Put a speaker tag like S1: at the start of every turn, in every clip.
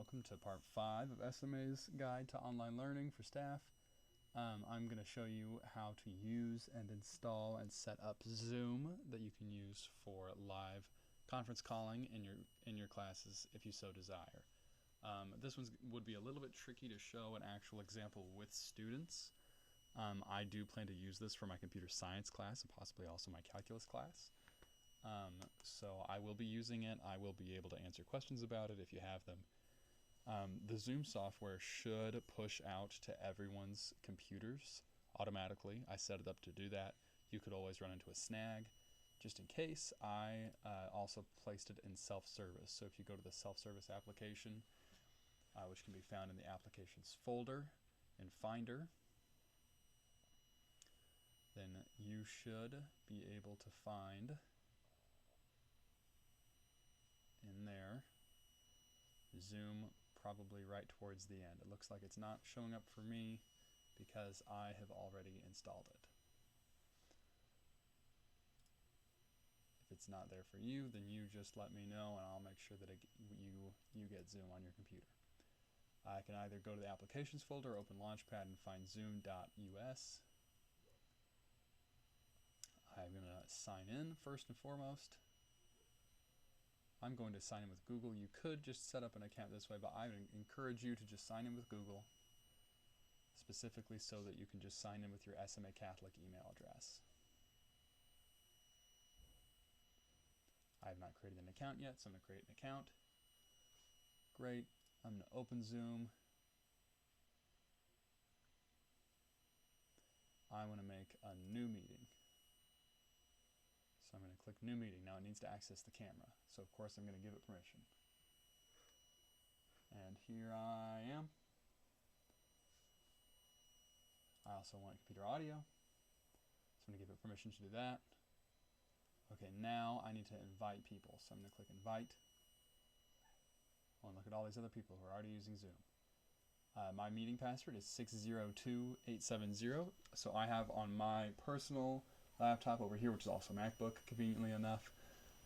S1: welcome to part 5 of SMA's Guide to Online Learning for Staff. I'm going to show you how to use and install and set up Zoom that you can use for live conference calling in your classes if you so desire. This one would be a little bit tricky to show an actual example with students. I do plan to use this for my computer science class and possibly also my calculus class. So I will be using it. I will be able to answer questions about it if you have them. The Zoom software should push out to everyone's computers automatically. I set it up to do that. You could always run into a snag. Just in case, I also placed it in self-service. So if you go to the self-service application, which can be found in the applications folder in Finder, then you should be able to find in there Zoom probably right towards the end. It looks like it's not showing up for me because I have already installed it. If it's not there for you, then you just let me know and I'll make sure that you get Zoom on your computer. I can either go to the applications folder, open Launchpad, and find zoom.us. I'm going to sign in first and foremost. I'm going to sign in with Google. You could just set up an account this way, but I would encourage you to just sign in with Google, specifically so that you can just sign in with your SMA Catholic email address. I have not created an account yet, so I'm going to create an account. Great. I'm going to open Zoom. I want to make a new meeting. So I'm going to click New Meeting. Now it needs to access the camera. So of course I'm going to give it permission. And here I am. I also want computer audio. So I'm going to give it permission to do that. Okay, now I need to invite people. So I'm going to click Invite. Oh, and look at all these other people who are already using Zoom. My meeting password is 602870. So I have on my personal laptop over here, which is also MacBook, conveniently enough.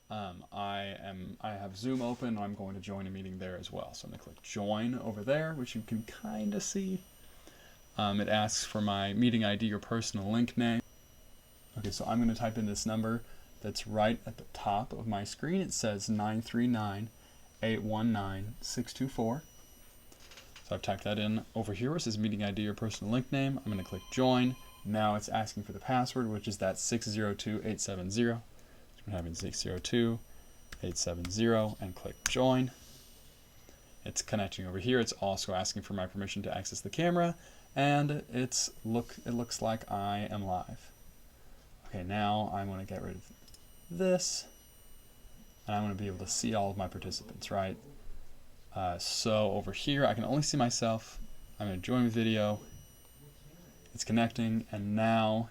S1: I have Zoom open. I'm going to join a meeting there as well. So I'm going to click Join over there, which you can kind of see. It asks for my meeting ID or personal link name. Okay, so I'm going to type in this number that's right at the top of my screen. It says 939-819-624. So I've typed that in over here where it says meeting ID or personal link name. I'm going to click Join. Now it's asking for the password, which is that 602870. So I'm having 602870 and click Join. It's connecting over here. It's also asking for my permission to access the camera, and it looks like I am live. Okay, now I want to get rid of this, and I want to be able to see all of my participants, right? So over here, I can only see myself. I'm going to join with video. It's connecting, and now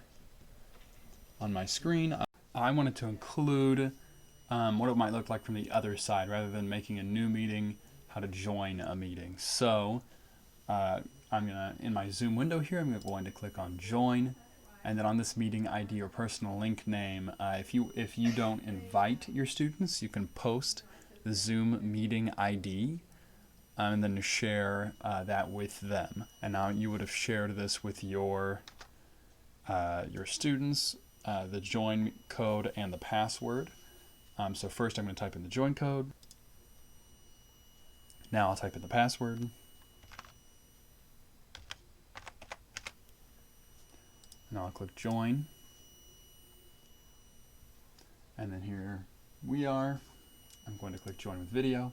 S1: on my screen, I wanted to include what it might look like from the other side rather than making a new meeting, how to join a meeting. So in my Zoom window here, I'm going to click on Join, and then on this meeting ID or personal link name, if you don't invite your students, you can post the Zoom meeting ID and then share that with them. And now you would have shared this with your students, the join code and the password. So first I'm going to type in the join code. Now I'll type in the password. Now I'll click join. And then here we are. I'm going to click join with video.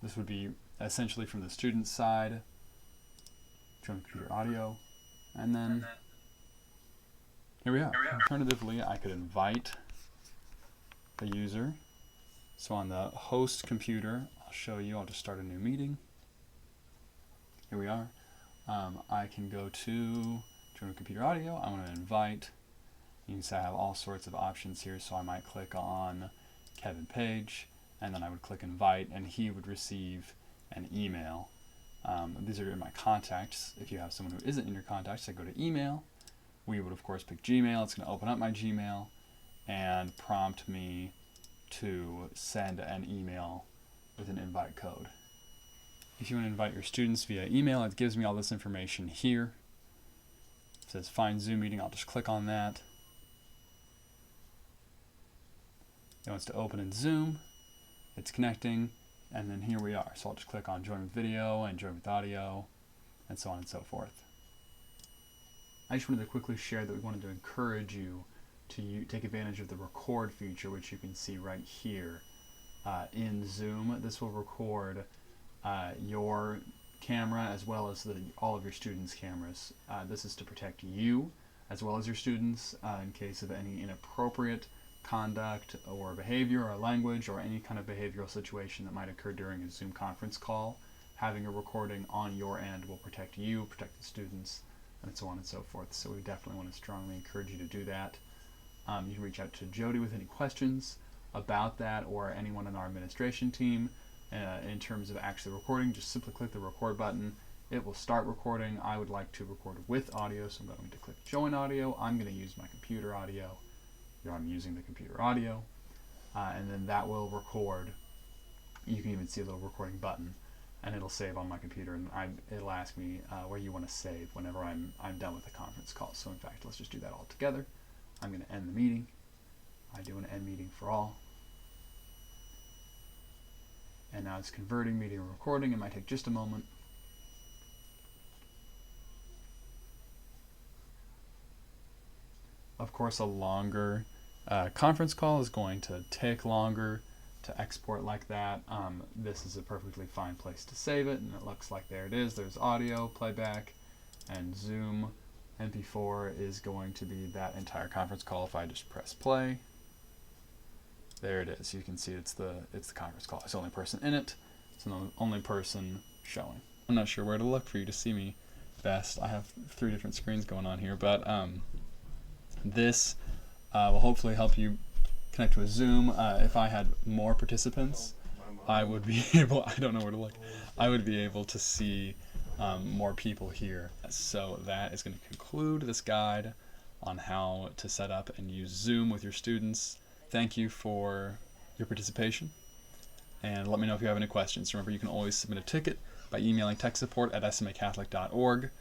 S1: This would be essentially from the student side. Join computer audio. And then here we are. Alternatively, I could invite the user. So on the host computer, I'll show you. I'll just start a new meeting. Here we are. I can go to join computer audio. I want to invite. You can see I have all sorts of options here. So I might click on Kevin Page, and then I would click invite, and he would receive an email. These are in my contacts. If you have someone who isn't in your contacts, I go to email. We would of course pick Gmail. It's going to open up my Gmail and prompt me to send an email with an invite code. If you want to invite your students via email, it gives me all this information here. It says find Zoom meeting. I'll just click on that. It wants to open in Zoom. It's connecting, and then here we are. So I'll just click on join with video and join with audio, and so on and so forth. I just wanted to quickly share that we wanted to encourage you to take advantage of the record feature, which you can see right here in Zoom. This will record your camera as well as all of your students' cameras. This is to protect you as well as your students in case of any inappropriate conduct or behavior or language or any kind of behavioral situation that might occur during a Zoom conference call. Having a recording on your end will protect you, protect the students, and so on and so forth. So we definitely want to strongly encourage you to do that. You can reach out to Jody with any questions about that, or anyone in our administration team. In terms of actually recording, just simply click the record button. It will start recording. I would like to record with audio, so I'm going to click join audio. I'm going to use my computer audio. Here I'm using the computer audio, and then that will record. You can even see a little recording button, and it'll save on my computer, and it'll ask me where you want to save whenever I'm done with the conference call. So in fact, let's just do that all together. I'm going to end the meeting. I do an end meeting for all. And now it's converting meeting and recording. It might take just a moment. Of course, a longer conference call is going to take longer to export like that. This is a perfectly fine place to save it, and it looks like there it is. There's audio, playback, and Zoom MP4 is going to be that entire conference call. If I just press play, there it is. You can see it's the conference call. It's the only person in it. It's the only person showing. I'm not sure where to look for you to see me best. I have 3 different screens going on here, but this will hopefully help you connect with Zoom. If I had more participants, I would be able, I don't know where to look, I would be able to see more people here. So that is going to conclude this guide on how to set up and use Zoom with your students. Thank you for your participation, and let me know if you have any questions. Remember, you can always submit a ticket by emailing techsupport@smacatholic.org.